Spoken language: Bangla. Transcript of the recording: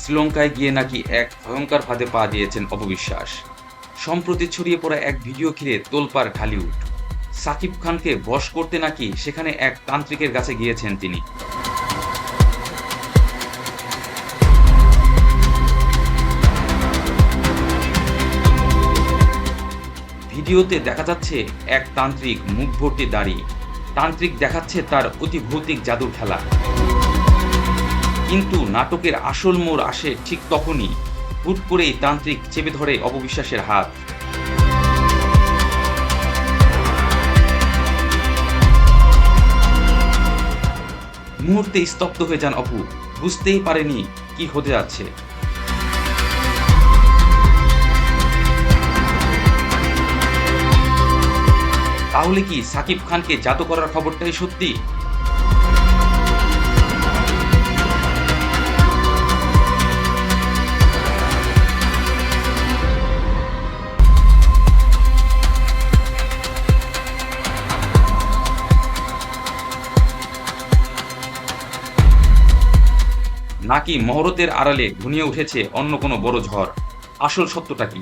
শ্রীলঙ্কায় গিয়ে নাকি এক ভয়ঙ্কর ফাঁদে পা দিয়েছেন অপবিশ্বাস। সম্প্রতি ছড়িয়ে পড়া এক ভিডিও ঘিরে তোলপাড় ঢালিউড। সাকিব খানকে বশ করতে নাকি সেখানে এক তান্ত্রিকের কাছে গিয়েছেন তিনি। ভিডিওতে দেখা যাচ্ছে এক তান্ত্রিক মুখ ভর্তি দাড়ি। তান্ত্রিক দেখাচ্ছে তার অতিভৌতিক জাদুর খেলা। কিন্তু নাটকের আসল মোড় আসে ঠিক তখনই। হুট করেই তান্ত্রিক চেপে ধরে অপবিশ্বাসের হাত। মুহূর্তে স্তব্ধ হয়ে যান অপু। বুঝতেই পারেনি কি হতে যাচ্ছে। তাহলে কি সাকিব খানকে জাদু করার খবরটাই সত্যি? নাকি মহরতের আড়ালে ঘনিয়ে উঠেছে অন্য কোনো বড় ঝড়? আসল সত্যটা কি?